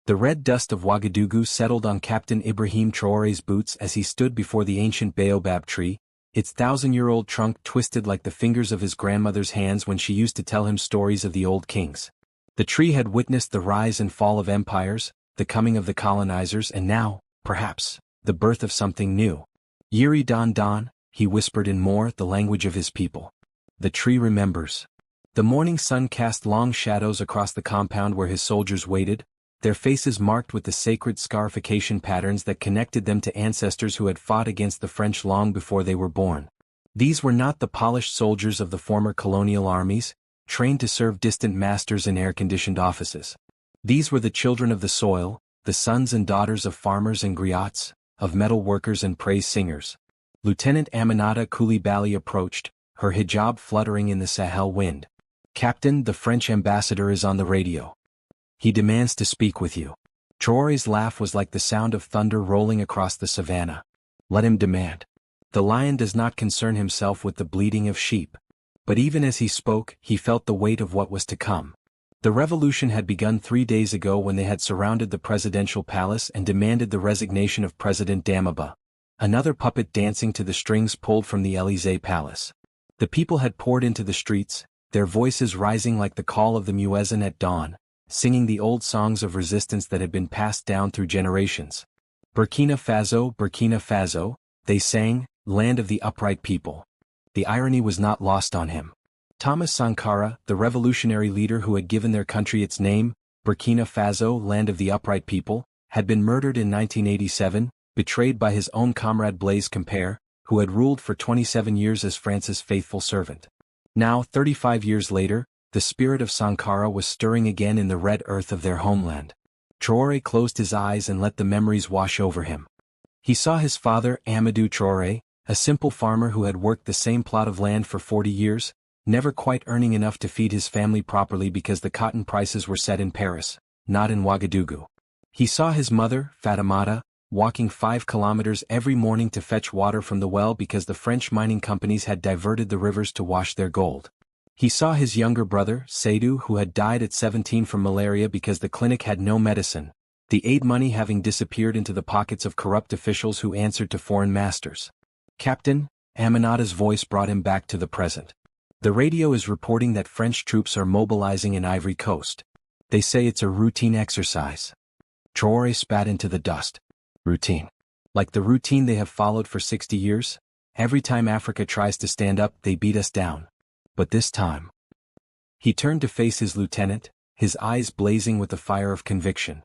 The red dust of Ouagadougou settled on Captain Ibrahim Traore's boots as he stood before the ancient baobab tree, its thousand-year-old trunk twisted like the fingers of his grandmother's hands when she used to tell him stories of the old kings. The tree had witnessed the rise and fall of empires, the coming of the colonizers, and now, perhaps, the birth of something new. Yiri Don Don, he whispered in Moor, the language of his people. The tree remembers. The morning sun cast long shadows across the compound where his soldiers waited, their faces marked with the sacred scarification patterns that connected them to ancestors who had fought against the French long before they were born. These were not the polished soldiers of the former colonial armies, trained to serve distant masters in air-conditioned offices. These were the children of the soil, the sons and daughters of farmers and griots, of metal workers and praise singers. Lieutenant Aminata Coulibaly approached, her hijab fluttering in the Sahel wind. "Captain, the French ambassador is on the radio. He demands to speak with you." Traore's laugh was like the sound of thunder rolling across the savannah. "Let him demand. The lion does not concern himself with the bleating of sheep." But even as he spoke, he felt the weight of what was to come. The revolution had begun 3 days ago when they had surrounded the presidential palace and demanded the resignation of President Damiba, another puppet dancing to the strings pulled from the Élysée palace. The people had poured into the streets, their voices rising like the call of the muezzin at dawn, singing the old songs of resistance that had been passed down through generations. Burkina Faso, they sang, land of the upright people. The irony was not lost on him. Thomas Sankara, the revolutionary leader who had given their country its name, Burkina Faso, land of the upright people, had been murdered in 1987, betrayed by his own comrade Blaise Compaoré, who had ruled for 27 years as France's faithful servant. Now, 35 years later, the spirit of Sankara was stirring again in the red earth of their homeland. Traore closed his eyes and let the memories wash over him. He saw his father, Amadou Traore, a simple farmer who had worked the same plot of land for 40 years, never quite earning enough to feed his family properly because the cotton prices were set in Paris, not in Ouagadougou. He saw his mother, Fatimata, walking 5 kilometers every morning to fetch water from the well because the French mining companies had diverted the rivers to wash their gold. He saw his younger brother, Seydou, who had died at 17 from malaria because the clinic had no medicine, the aid money having disappeared into the pockets of corrupt officials who answered to foreign masters. "Captain," Aminata's voice brought him back to the present. "The radio is reporting that French troops are mobilizing in Ivory Coast. They say it's a routine exercise." Traore spat into the dust. "Routine. Like the routine they have followed for 60 years? Every time Africa tries to stand up, they beat us down. But this time..." He turned to face his lieutenant, his eyes blazing with the fire of conviction.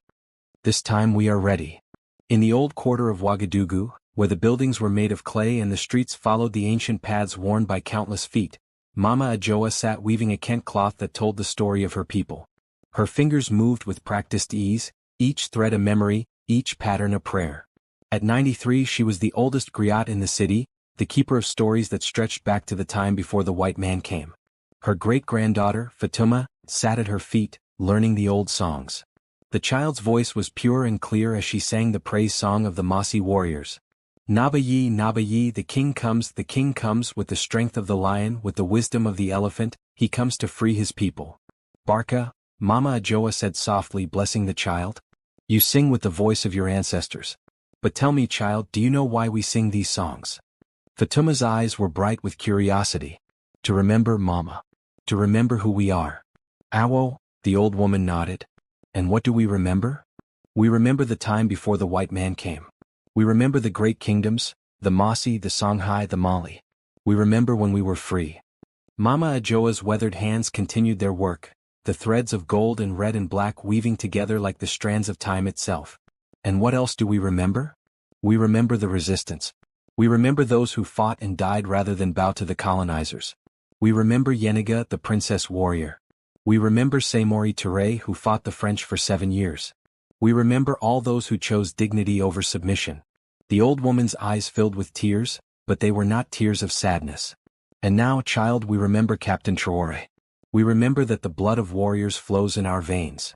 "This time we are ready." In the old quarter of Ouagadougou, where the buildings were made of clay and the streets followed the ancient paths worn by countless feet, Mama Adjoa sat weaving a kent cloth that told the story of her people. Her fingers moved with practiced ease, each thread a memory, each pattern a prayer. At 93 she was the oldest griot in the city, the keeper of stories that stretched back to the time before the white man came. Her great-granddaughter, Fatuma, sat at her feet, learning the old songs. The child's voice was pure and clear as she sang the praise song of the Mossi warriors. Nabayi, the king comes with the strength of the lion, with the wisdom of the elephant, he comes to free his people. Barka, Mama Adjoa said softly, blessing the child. You sing with the voice of your ancestors. But tell me, child, do you know why we sing these songs? Fatuma's eyes were bright with curiosity. To remember, Mama. To remember who we are. Awo, the old woman nodded. And what do we remember? We remember the time before the white man came. We remember the great kingdoms, the Mossi, the Songhai, the Mali. We remember when we were free. Mama Adjoa's weathered hands continued their work, the threads of gold and red and black weaving together like the strands of time itself. And what else do we remember? We remember the resistance. We remember those who fought and died rather than bow to the colonizers. We remember Yeniga, the princess warrior. We remember Samori Touré, who fought the French for 7 years. We remember all those who chose dignity over submission. The old woman's eyes filled with tears, but they were not tears of sadness. And now, child, we remember Captain Traore. We remember that the blood of warriors flows in our veins.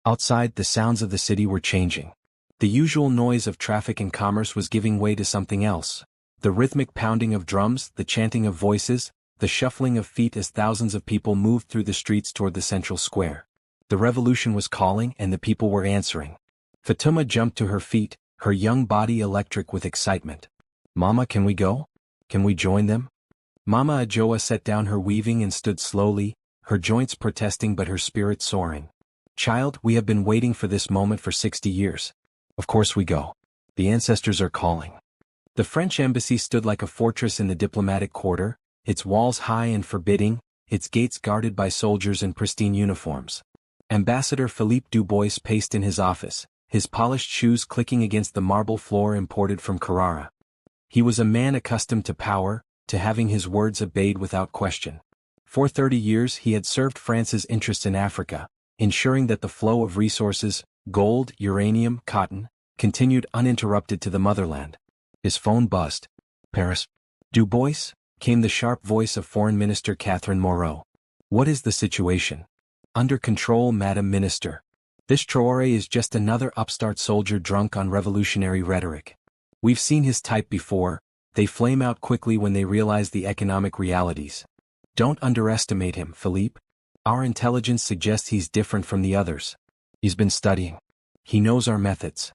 Outside, the sounds of the city were changing. The usual noise of traffic and commerce was giving way to something else. The rhythmic pounding of drums, the chanting of voices, the shuffling of feet as thousands of people moved through the streets toward the central square. The revolution was calling and the people were answering. Fatuma jumped to her feet, her young body electric with excitement. Mama, can we go? Can we join them? Mama Ajoa set down her weaving and stood slowly, her joints protesting but her spirit soaring. Child, we have been waiting for this moment for 60 years. Of course we go. The ancestors are calling. The French embassy stood like a fortress in the diplomatic quarter, its walls high and forbidding, its gates guarded by soldiers in pristine uniforms. Ambassador Philippe Dubois paced in his office, his polished shoes clicking against the marble floor imported from Carrara. He was a man accustomed to power, to having his words obeyed without question. For 30 years he had served France's interests in Africa, ensuring that the flow of resources, gold, uranium, cotton, continued uninterrupted to the motherland. His phone buzzed. Paris. Dubois, came the sharp voice of Foreign Minister Catherine Moreau. What is the situation? Under control, Madam Minister. This Traore is just another upstart soldier drunk on revolutionary rhetoric. We've seen his type before, they flame out quickly when they realize the economic realities. Don't underestimate him, Philippe. Our intelligence suggests he's different from the others. He's been studying. He knows our methods.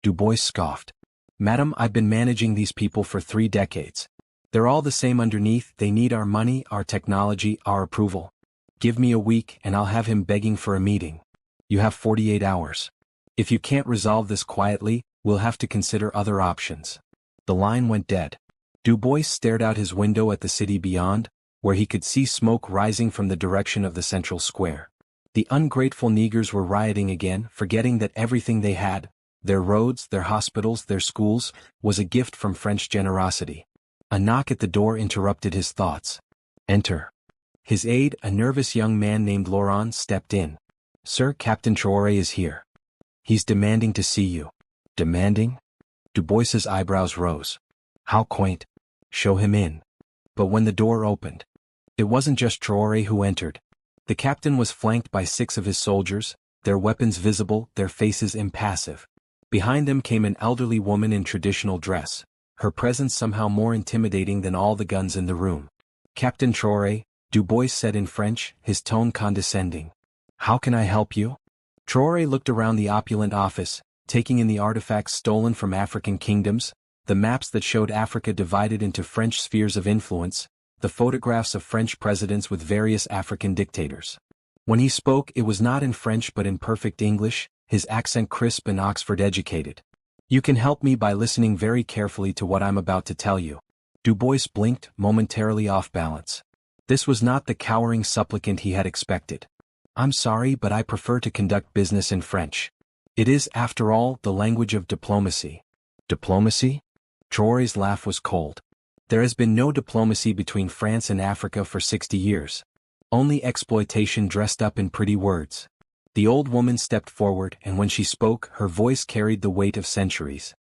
Dubois scoffed. Madam, I've been managing these people for 3 decades. They're all the same underneath, they need our money, our technology, our approval. Give me a week and I'll have him begging for a meeting. You have 48 hours. If you can't resolve this quietly, we'll have to consider other options. The line went dead. Dubois stared out his window at the city beyond, where he could see smoke rising from the direction of the central square. The ungrateful niggers were rioting again, forgetting that everything they had, their roads, their hospitals, their schools, was a gift from French generosity. A knock at the door interrupted his thoughts. Enter. His aide, a nervous young man named Laurent, stepped in. Sir, Captain Traore is here. He's demanding to see you. Demanding? Dubois's eyebrows rose. How quaint. Show him in. But when the door opened, it wasn't just Traore who entered. The captain was flanked by 6 of his soldiers, their weapons visible, their faces impassive. Behind them came an elderly woman in traditional dress, her presence somehow more intimidating than all the guns in the room. Captain Traore, Dubois said in French, his tone condescending. How can I help you? Traore looked around the opulent office, taking in the artifacts stolen from African kingdoms, the maps that showed Africa divided into French spheres of influence, the photographs of French presidents with various African dictators. When he spoke, it was not in French but in perfect English, his accent crisp and Oxford-educated. You can help me by listening very carefully to what I'm about to tell you. Dubois blinked, momentarily off balance. This was not the cowering supplicant he had expected. I'm sorry, but I prefer to conduct business in French. It is, after all, the language of diplomacy. Diplomacy? Traore's laugh was cold. There has been no diplomacy between France and Africa for 60 years. Only exploitation dressed up in pretty words. The old woman stepped forward, and when she spoke, her voice carried the weight of centuries.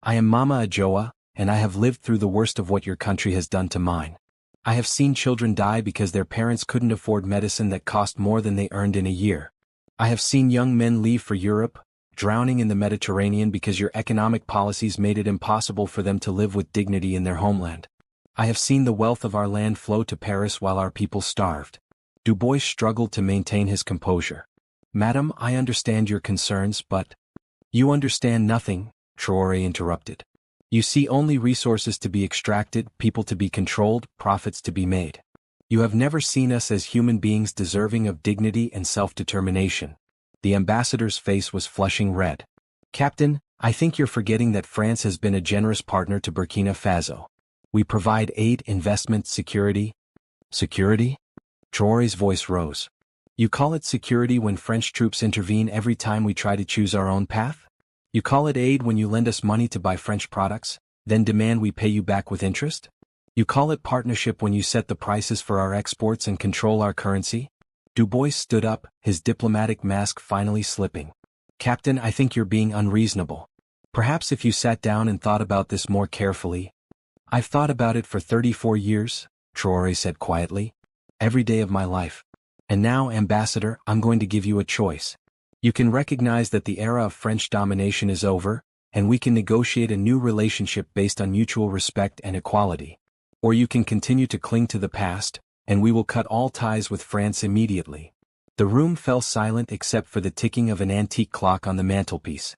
I am Mama Ajoa, and I have lived through the worst of what your country has done to mine. I have seen children die because their parents couldn't afford medicine that cost more than they earned in a year. I have seen young men leave for Europe, drowning in the Mediterranean because your economic policies made it impossible for them to live with dignity in their homeland. I have seen the wealth of our land flow to Paris while our people starved. Dubois struggled to maintain his composure. Madam, I understand your concerns, but... You understand nothing, Traore interrupted. You see only resources to be extracted, people to be controlled, profits to be made. You have never seen us as human beings deserving of dignity and self-determination. The ambassador's face was flushing red. Captain, I think you're forgetting that France has been a generous partner to Burkina Faso. We provide aid, investment, security. Security? Traore's voice rose. You call it security when French troops intervene every time we try to choose our own path? You call it aid when you lend us money to buy French products, then demand we pay you back with interest? You call it partnership when you set the prices for our exports and control our currency? Dubois stood up, his diplomatic mask finally slipping. Captain, I think you're being unreasonable. Perhaps if you sat down and thought about this more carefully. I've thought about it for 34 years, Traore said quietly. Every day of my life. And now, Ambassador, I'm going to give you a choice. You can recognize that the era of French domination is over, and we can negotiate a new relationship based on mutual respect and equality. Or you can continue to cling to the past, and we will cut all ties with France immediately. The room fell silent except for the ticking of an antique clock on the mantelpiece.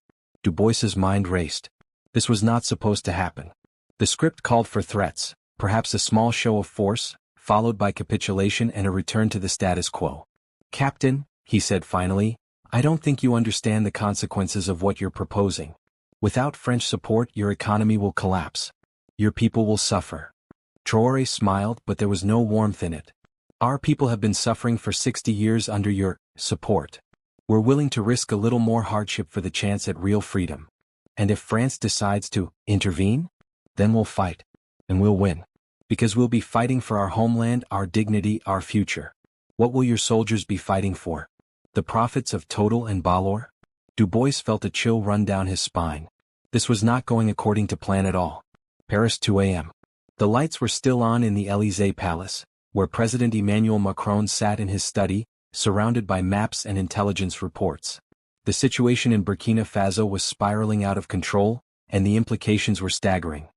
Du Bois's mind raced. This was not supposed to happen. The script called for threats, perhaps a small show of force, followed by capitulation and a return to the status quo. "Captain," he said finally, "I don't think you understand the consequences of what you're proposing. Without French support, your economy will collapse. Your people will suffer." Traore smiled, but there was no warmth in it. "Our people have been suffering for 60 years under your support. We're willing to risk a little more hardship for the chance at real freedom. And if France decides to intervene, then we'll fight. And we'll win. Because we'll be fighting for our homeland, our dignity, our future. What will your soldiers be fighting for? The profits of Total and Balor?" Du Bois felt a chill run down his spine. This was not going according to plan at all. Paris, 2 a.m. The lights were still on in the Élysée Palace, where President Emmanuel Macron sat in his study, surrounded by maps and intelligence reports. The situation in Burkina Faso was spiraling out of control, and the implications were staggering.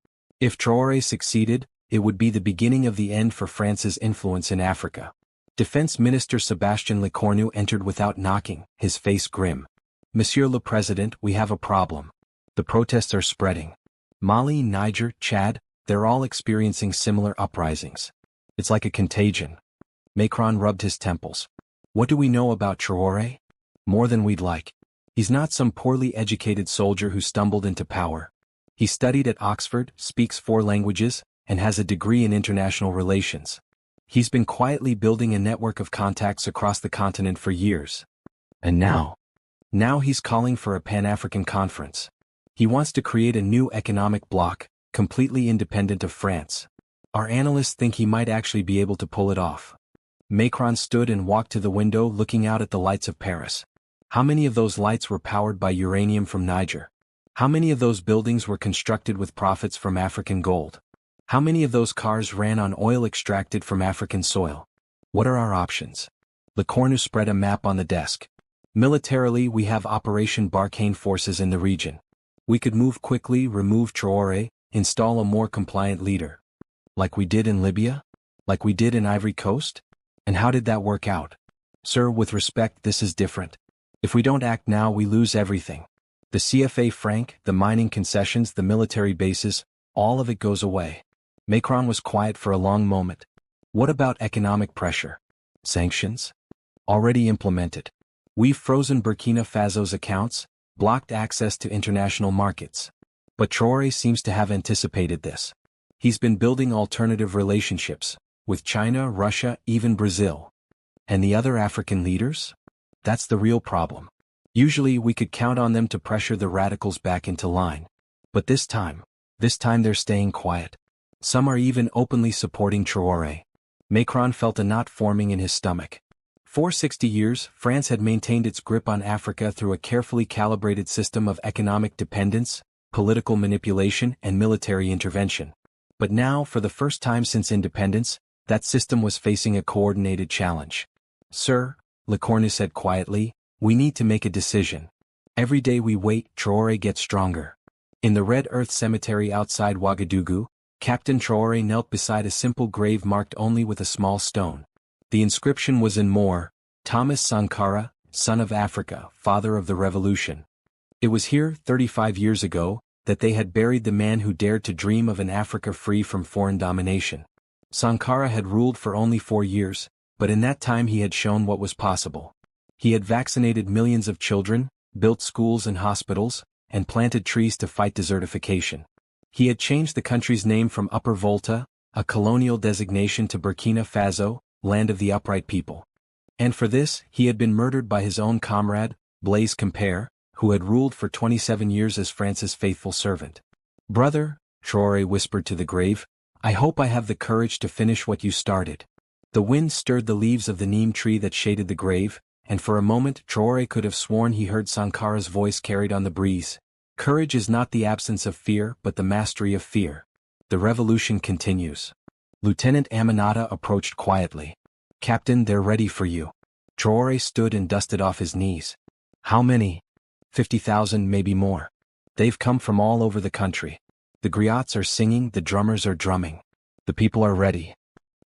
If Traore succeeded, it would be the beginning of the end for France's influence in Africa. Defense Minister Sébastien Lecornu entered without knocking, his face grim. "Monsieur le Président, we have a problem. The protests are spreading. Mali, Niger, Chad, they're all experiencing similar uprisings. It's like a contagion." Macron rubbed his temples. "What do we know about Traore? More than we'd like. He's not some poorly educated soldier who stumbled into power. He studied at Oxford, speaks 4 languages, and has a degree in international relations. He's been quietly building a network of contacts across the continent for years. And now he's calling for a Pan-African conference. He wants to create a new economic bloc, completely independent of France. Our analysts think he might actually be able to pull it off." Macron stood and walked to the window, looking out at the lights of Paris. How many of those lights were powered by uranium from Niger? How many of those buildings were constructed with profits from African gold? How many of those cars ran on oil extracted from African soil? What are our options? Lecornu spread a map on the desk. "Militarily, we have Operation Barkhane forces in the region. We could move quickly, remove Traore, install a more compliant leader. Like we did in Libya? Like we did in Ivory Coast? And how did that work out? Sir, with respect, this is different. If we don't act now, we lose everything. The CFA franc, the mining concessions, the military bases, all of it goes away." Macron was quiet for a long moment. "What about economic pressure? Sanctions? Already implemented. We've frozen Burkina Faso's accounts, blocked access to international markets. But Traore seems to have anticipated this. He's been building alternative relationships, with China, Russia, even Brazil. And the other African leaders? That's the real problem. Usually we could count on them to pressure the radicals back into line. But this time they're staying quiet. Some are even openly supporting Traore." Macron felt a knot forming in his stomach. For 60 years, France had maintained its grip on Africa through a carefully calibrated system of economic dependence, political manipulation, and military intervention. But now, for the first time since independence, that system was facing a coordinated challenge. "Sir," Lecornu said quietly, "we need to make a decision. Every day we wait, Traore gets stronger." In the Red Earth Cemetery outside Ouagadougou, Captain Traore knelt beside a simple grave marked only with a small stone. The inscription was in Moor, "Thomas Sankara, son of Africa, father of the revolution." It was here, 35 years ago, that they had buried the man who dared to dream of an Africa free from foreign domination. Sankara had ruled for only 4 years, but in that time he had shown what was possible. He had vaccinated millions of children, built schools and hospitals, and planted trees to fight desertification. He had changed the country's name from Upper Volta, a colonial designation, to Burkina Faso, land of the upright people. And for this, he had been murdered by his own comrade, Blaise Compaoré, who had ruled for 27 years as France's faithful servant. "Brother," Traore whispered to the grave, "I hope I have the courage to finish what you started." The wind stirred the leaves of the neem tree that shaded the grave, and for a moment Traore could have sworn he heard Sankara's voice carried on the breeze. "Courage is not the absence of fear but the mastery of fear. The revolution continues." Lieutenant Aminata approached quietly. "Captain, they're ready for you." Traore stood and dusted off his knees. "How many?" 50,000, maybe more. They've come from all over the country. The griots are singing, the drummers are drumming. The people are ready."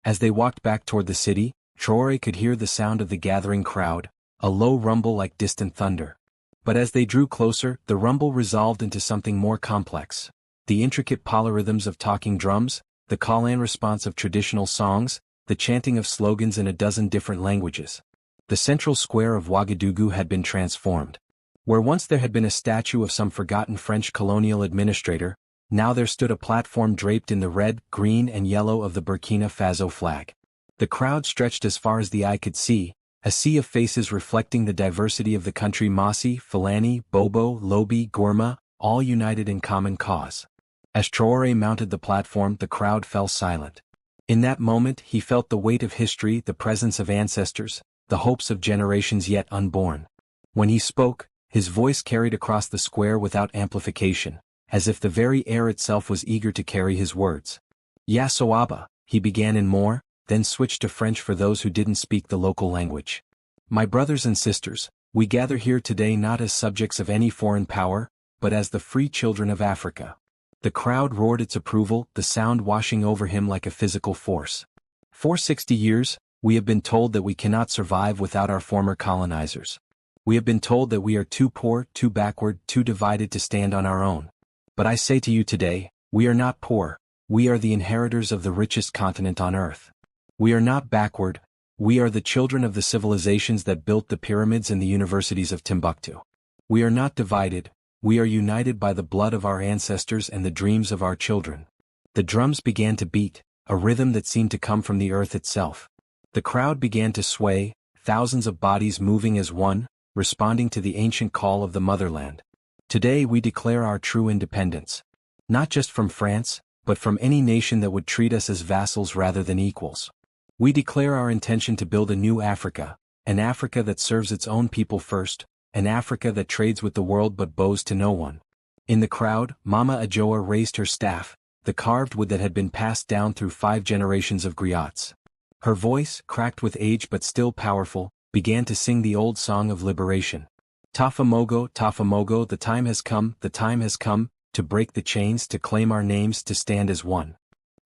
As they walked back toward the city, Traore could hear the sound of the gathering crowd, a low rumble like distant thunder. But as they drew closer, the rumble resolved into something more complex. The intricate polyrhythms of talking drums, the call-and response of traditional songs, the chanting of slogans in a dozen different languages. The central square of Ouagadougou had been transformed. Where once there had been a statue of some forgotten French colonial administrator, now there stood a platform draped in the red, green and yellow of the Burkina Faso flag. The crowd stretched as far as the eye could see, a sea of faces reflecting the diversity of the country. Mossi, Fulani, Bobo, Lobi, Gourma, all united in common cause. As Traore mounted the platform, the crowd fell silent. In that moment he felt the weight of history, the presence of ancestors, the hopes of generations yet unborn. When he spoke, his voice carried across the square without amplification, as if the very air itself was eager to carry his words. Ya Soaba, he began in Moor, then switched to French for those who didn't speak the local language. My brothers and sisters, we gather here today not as subjects of any foreign power, but as the free children of Africa. The crowd roared its approval, the sound washing over him like a physical force. For 60 years, we have been told that we cannot survive without our former colonizers. We have been told that we are too poor, too backward, too divided to stand on our own. But I say to you today, we are not poor, we are the inheritors of the richest continent on earth. We are not backward, we are the children of the civilizations that built the pyramids and the universities of Timbuktu. We are not divided, we are united by the blood of our ancestors and the dreams of our children. The drums began to beat, a rhythm that seemed to come from the earth itself. The crowd began to sway, thousands of bodies moving as one, responding to the ancient call of the motherland. Today we declare our true independence. Not just from France, but from any nation that would treat us as vassals rather than equals. We declare our intention to build a new Africa, an Africa that serves its own people first, an Africa that trades with the world but bows to no one. In the crowd, Mama Adjoa raised her staff, the carved wood that had been passed down through 5 generations of griots. Her voice, cracked with age but still powerful, began to sing the old song of liberation. Tafamogo, Tafamogo, the time has come, to break the chains, to claim our names, to stand as one.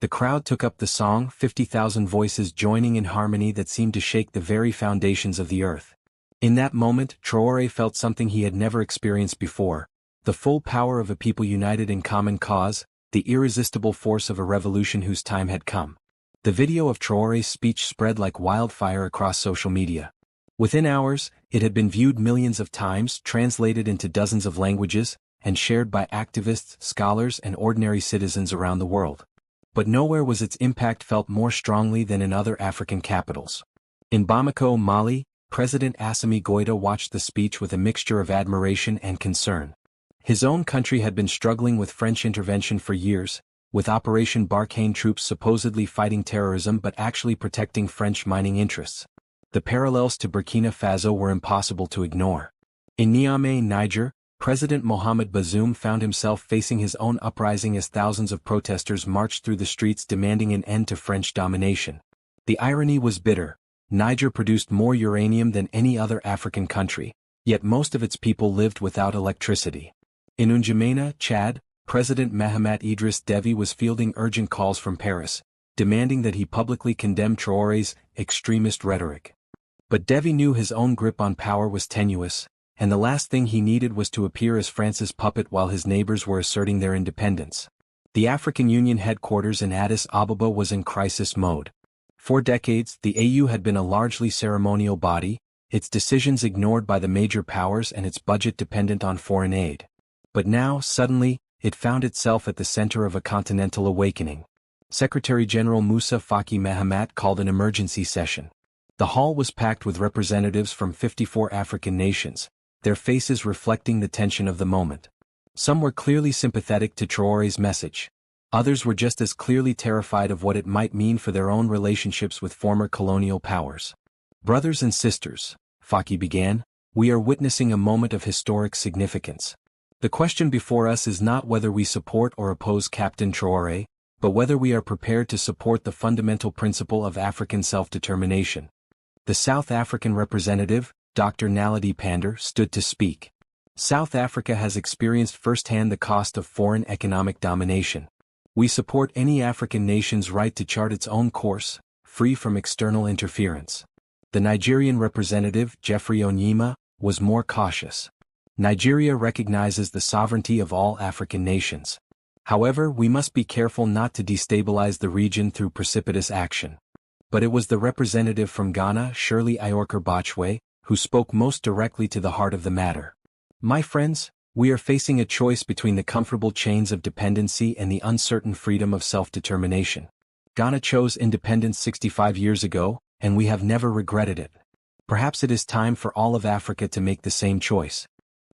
The crowd took up the song, 50,000 voices joining in harmony that seemed to shake the very foundations of the earth. In that moment, Traore felt something he had never experienced before, the full power of a people united in common cause, the irresistible force of a revolution whose time had come. The video of Traore's speech spread like wildfire across social media. Within hours, it had been viewed millions of times, translated into dozens of languages, and shared by activists, scholars, and ordinary citizens around the world. But nowhere was its impact felt more strongly than in other African capitals. In Bamako, Mali, President Assimi Goïta watched the speech with a mixture of admiration and concern. His own country had been struggling with French intervention for years, with Operation Barkhane troops supposedly fighting terrorism but actually protecting French mining interests. The parallels to Burkina Faso were impossible to ignore. In Niamey, Niger, President Mohamed Bazoum found himself facing his own uprising as thousands of protesters marched through the streets demanding an end to French domination. The irony was bitter. Niger produced more uranium than any other African country, yet most of its people lived without electricity. In N'Djamena, Chad, President Mahamat Idriss Déby was fielding urgent calls from Paris, demanding that he publicly condemn Traore's extremist rhetoric. But Déby knew his own grip on power was tenuous, and the last thing he needed was to appear as France's puppet while his neighbors were asserting their independence. The African Union headquarters in Addis Ababa was in crisis mode. For decades, the AU had been a largely ceremonial body, its decisions ignored by the major powers and its budget dependent on foreign aid. But now, suddenly, it found itself at the center of a continental awakening. Secretary-General Moussa Faki Mahamat called an emergency session. The hall was packed with representatives from 54 African nations, their faces reflecting the tension of the moment. Some were clearly sympathetic to Traore's message. Others were just as clearly terrified of what it might mean for their own relationships with former colonial powers. Brothers and sisters, Faki began, we are witnessing a moment of historic significance. The question before us is not whether we support or oppose Captain Traore, but whether we are prepared to support the fundamental principle of African self-determination. The South African representative, Dr. Naledi Pandor, stood to speak. South Africa has experienced firsthand the cost of foreign economic domination. We support any African nation's right to chart its own course, free from external interference. The Nigerian representative, Jeffrey Onyema, was more cautious. Nigeria recognizes the sovereignty of all African nations. However, we must be careful not to destabilize the region through precipitous action. But it was the representative from Ghana, Shirley Iorker Botchway, who spoke most directly to the heart of the matter. My friends, we are facing a choice between the comfortable chains of dependency and the uncertain freedom of self-determination. Ghana chose independence 65 years ago, and we have never regretted it. Perhaps it is time for all of Africa to make the same choice.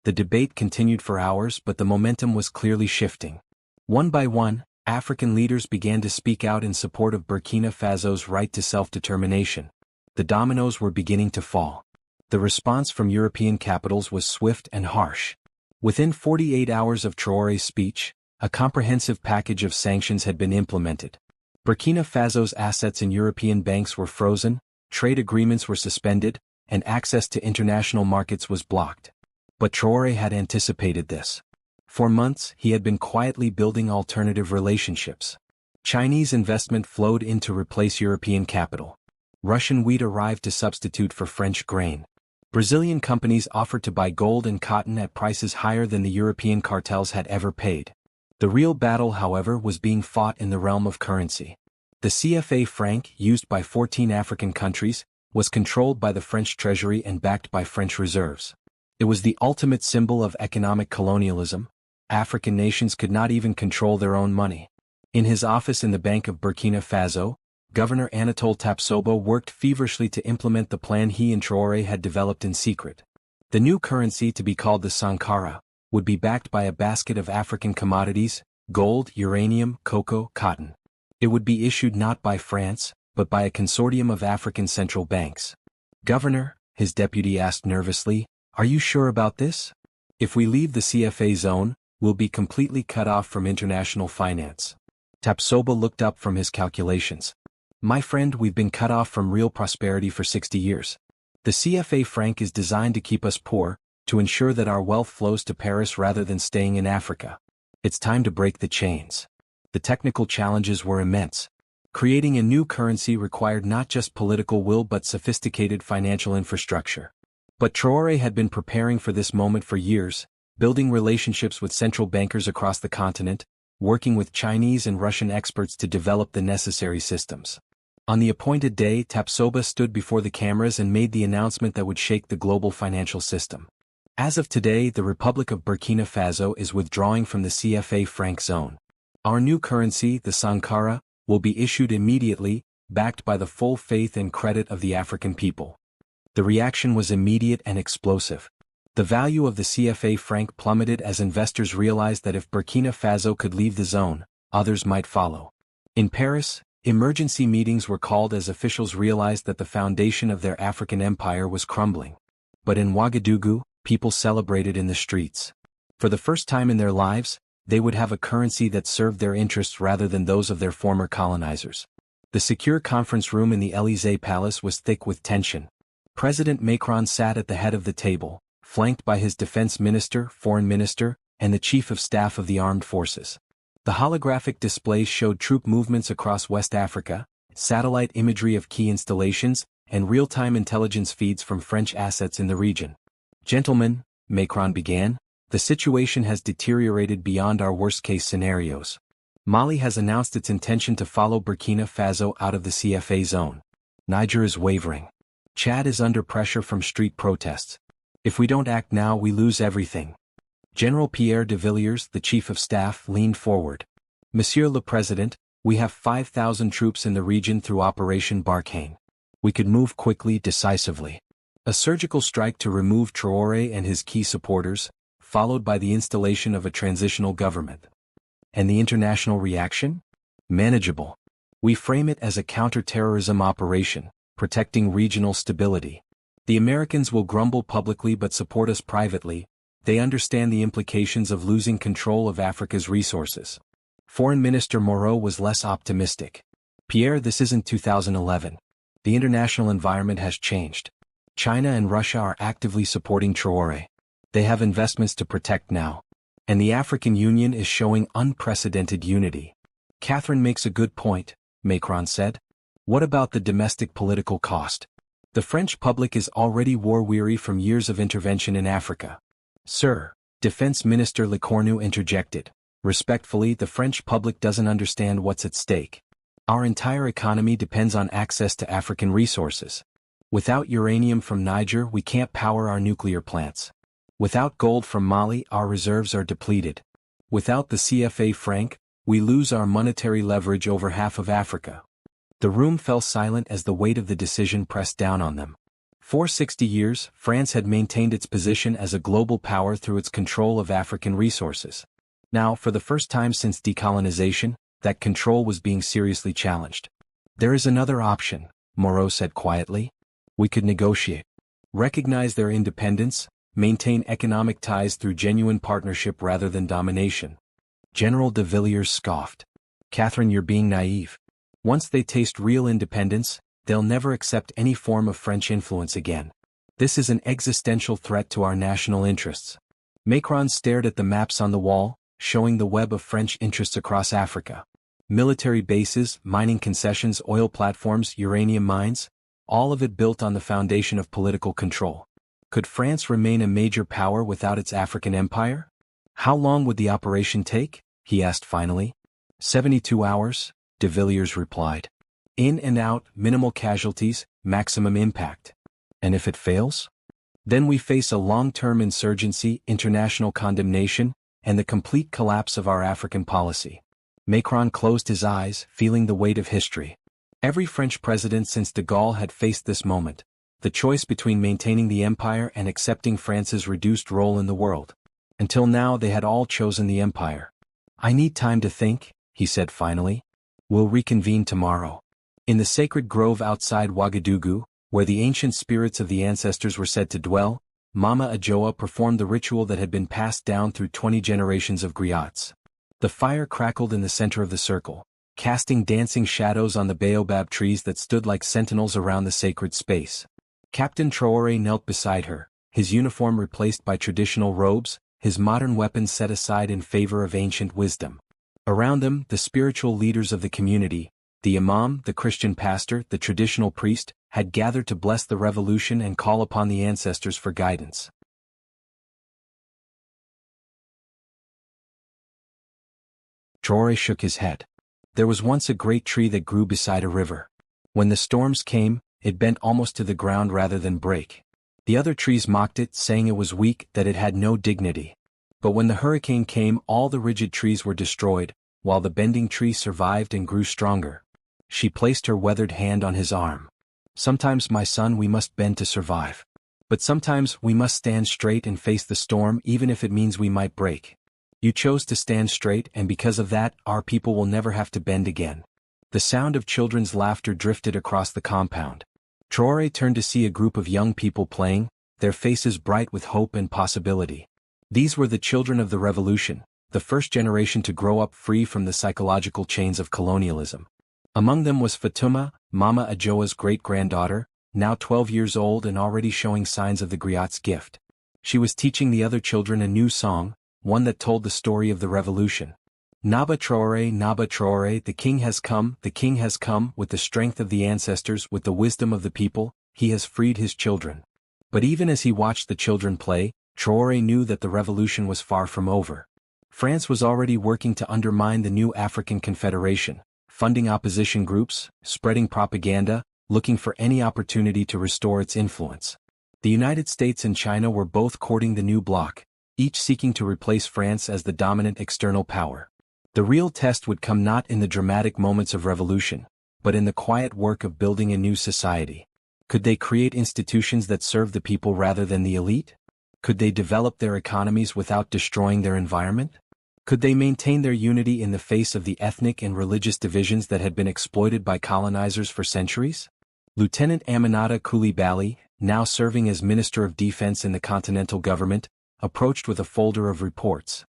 The debate continued for hours, but the momentum was clearly shifting. One by one, African leaders began to speak out in support of Burkina Faso's right to self-determination. The dominoes were beginning to fall. The response from European capitals was swift and harsh. Within 48 hours of Traore's speech, a comprehensive package of sanctions had been implemented. Burkina Faso's assets in European banks were frozen, trade agreements were suspended, and access to international markets was blocked. But Traore had anticipated this. For months, he had been quietly building alternative relationships. Chinese investment flowed in to replace European capital. Russian wheat arrived to substitute for French grain. Brazilian companies offered to buy gold and cotton at prices higher than the European cartels had ever paid. The real battle, however, was being fought in the realm of currency. The CFA franc, used by 14 African countries, was controlled by the French treasury and backed by French reserves. It was the ultimate symbol of economic colonialism. African nations could not even control their own money. In his office in the Bank of Burkina Faso, Governor Anatole Tapsoba worked feverishly to implement the plan he and Traore had developed in secret. The new currency, to be called the Sankara, would be backed by a basket of African commodities: gold, uranium, cocoa, cotton. It would be issued not by France, but by a consortium of African central banks. "Governor," his deputy asked nervously, "are you sure about this? If we leave the CFA zone, we'll be completely cut off from international finance." Tapsoba looked up from his calculations. "My friend, we've been cut off from real prosperity for 60 years. The CFA franc is designed to keep us poor, to ensure that our wealth flows to Paris rather than staying in Africa. It's time to break the chains." The technical challenges were immense. Creating a new currency required not just political will but sophisticated financial infrastructure. But Traore had been preparing for this moment for years, building relationships with central bankers across the continent, working with Chinese and Russian experts to develop the necessary systems. On the appointed day, Tapsoba stood before the cameras and made the announcement that would shake the global financial system. As of today, the Republic of Burkina Faso is withdrawing from the CFA franc zone. Our new currency, the Sankara, will be issued immediately, backed by the full faith and credit of the African people. The reaction was immediate and explosive. The value of the CFA franc plummeted as investors realized that if Burkina Faso could leave the zone, others might follow. In Paris, emergency meetings were called as officials realized that the foundation of their African empire was crumbling. But in Ouagadougou, people celebrated in the streets. For the first time in their lives, they would have a currency that served their interests rather than those of their former colonizers. The secure conference room in the Élysée Palace was thick with tension. President Macron sat at the head of the table, flanked by his defense minister, foreign minister, and the chief of staff of the armed forces. The holographic displays showed troop movements across West Africa, satellite imagery of key installations, and real-time intelligence feeds from French assets in the region. "Gentlemen," Macron began, "the situation has deteriorated beyond our worst-case scenarios. Mali has announced its intention to follow Burkina Faso out of the CFA zone. Niger is wavering. Chad is under pressure from street protests. If we don't act now, we lose everything." General Pierre de Villiers, the chief of staff, leaned forward. "Monsieur le Président, we have 5,000 troops in the region through Operation Barkhane. We could move quickly, decisively. A surgical strike to remove Traore and his key supporters, followed by the installation of a transitional government. And the international reaction? Manageable. We frame it as a counter-terrorism operation, protecting regional stability. The Americans will grumble publicly but support us privately. They understand the implications of losing control of Africa's resources." Foreign Minister Moreau was less optimistic. "Pierre, this isn't 2011. The international environment has changed. China and Russia are actively supporting Traore. They have investments to protect now. And the African Union is showing unprecedented unity." "Catherine makes a good point," Macron said. "What about the domestic political cost? The French public is already war-weary from years of intervention in Africa. Sir, Defense Minister Lecornu interjected. Respectfully, the French public doesn't understand what's at stake. Our entire economy depends on access to African resources. Without uranium from Niger, we can't power our nuclear plants. Without gold from Mali, our reserves are depleted. Without the CFA franc, we lose our monetary leverage over half of Africa. The room fell silent as the weight of the decision pressed down on them. For 60 years, France had maintained its position as a global power through its control of African resources. Now, for the first time since decolonization, that control was being seriously challenged. There is another option, Moreau said quietly. We could negotiate. Recognize their independence, maintain economic ties through genuine partnership rather than domination. General de Villiers scoffed. Catherine, you're being naive. Once they taste real independence, they'll never accept any form of French influence again. This is an existential threat to our national interests. Macron stared at the maps on the wall, showing the web of French interests across Africa. Military bases, mining concessions, oil platforms, uranium mines, all of it built on the foundation of political control. Could France remain a major power without its African empire? How long would the operation take? He asked finally. 72 hours, de Villiers replied. In and out, minimal casualties, maximum impact. And if it fails? Then we face a long-term insurgency, international condemnation, and the complete collapse of our African policy. Macron closed his eyes, feeling the weight of history. Every French president since de Gaulle had faced this moment, the choice between maintaining the empire and accepting France's reduced role in the world. Until now they had all chosen the empire. I need time to think, he said finally. We'll reconvene tomorrow. In the sacred grove outside Ouagadougou, where the ancient spirits of the ancestors were said to dwell, Mama Adjoa performed the ritual that had been passed down through 20 generations of griots. The fire crackled in the center of the circle, casting dancing shadows on the baobab trees that stood like sentinels around the sacred space. Captain Traore knelt beside her, his uniform replaced by traditional robes, his modern weapons set aside in favor of ancient wisdom. Around them, the spiritual leaders of the community, the imam, the Christian pastor, the traditional priest, had gathered to bless the revolution and call upon the ancestors for guidance. Traore shook his head. There was once a great tree that grew beside a river. When the storms came, it bent almost to the ground rather than break. The other trees mocked it, saying it was weak, that it had no dignity. But when the hurricane came, all the rigid trees were destroyed, while the bending tree survived and grew stronger. She placed her weathered hand on his arm. Sometimes, my son, we must bend to survive. But sometimes we must stand straight and face the storm, even if it means we might break. You chose to stand straight, and because of that, our people will never have to bend again. The sound of children's laughter drifted across the compound. Traore turned to see a group of young people playing, their faces bright with hope and possibility. These were the children of the revolution, the first generation to grow up free from the psychological chains of colonialism. Among them was Fatuma, Mama Adjoa's great-granddaughter, now 12 years old and already showing signs of the griot's gift. She was teaching the other children a new song, one that told the story of the revolution. Naba Traore, the king has come, with the strength of the ancestors, with the wisdom of the people, he has freed his children. But even as he watched the children play, Traore knew that the revolution was far from over. France was already working to undermine the new African Confederation, funding opposition groups, spreading propaganda, looking for any opportunity to restore its influence. The United States and China were both courting the new bloc, each seeking to replace France as the dominant external power. The real test would come not in the dramatic moments of revolution, but in the quiet work of building a new society. Could they create institutions that serve the people rather than the elite? Could they develop their economies without destroying their environment? Could they maintain their unity in the face of the ethnic and religious divisions that had been exploited by colonizers for centuries? Lieutenant Aminata Coulibaly, now serving as Minister of Defense in the Continental Government, approached with a folder of reports.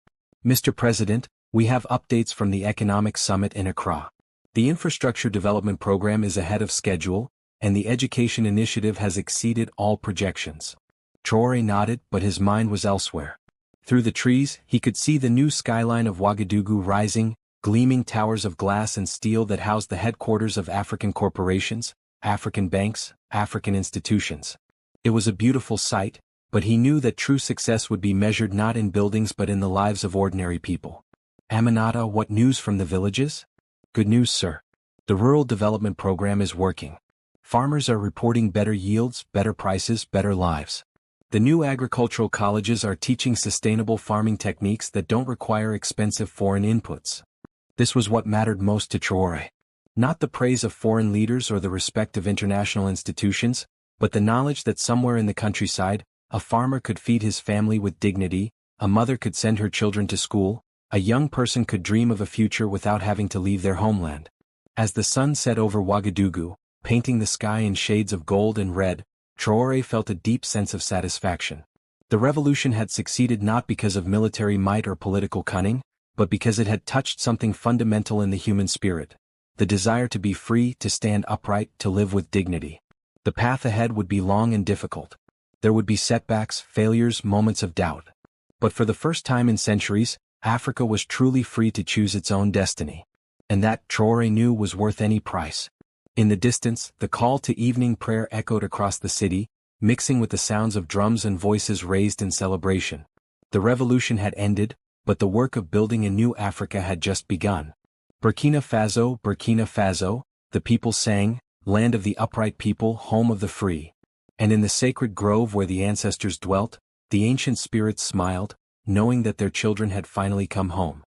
Mr. President, we have updates from the Economic Summit in Accra. The Infrastructure Development Program is ahead of schedule, and the Education Initiative has exceeded all projections. Traore nodded, but his mind was elsewhere. Through the trees, he could see the new skyline of Ouagadougou rising, gleaming towers of glass and steel that housed the headquarters of African corporations, African banks, African institutions. It was a beautiful sight, But he knew that true success would be measured not in buildings but in the lives of ordinary people. Aminata, what news from the villages? Good news, sir. The Rural Development Program is working. Farmers are reporting better yields, better prices, better lives. The new agricultural colleges are teaching sustainable farming techniques that don't require expensive foreign inputs. This was what mattered most to Traore. Not the praise of foreign leaders or the respect of international institutions, but the knowledge that somewhere in the countryside, a farmer could feed his family with dignity, a mother could send her children to school, a young person could dream of a future without having to leave their homeland. As the sun set over Ouagadougou, painting the sky in shades of gold and red, Traore felt a deep sense of satisfaction. The revolution had succeeded not because of military might or political cunning, but because it had touched something fundamental in the human spirit: the desire to be free, to stand upright, to live with dignity. The path ahead would be long and difficult. There would be setbacks, failures, moments of doubt. But for the first time in centuries, Africa was truly free to choose its own destiny. And that, Traore knew, was worth any price. In the distance, the call to evening prayer echoed across the city, mixing with the sounds of drums and voices raised in celebration. The revolution had ended, but the work of building a new Africa had just begun. Burkina Faso, the people sang, land of the upright people, home of the free. And in the sacred grove where the ancestors dwelt, the ancient spirits smiled, knowing that their children had finally come home.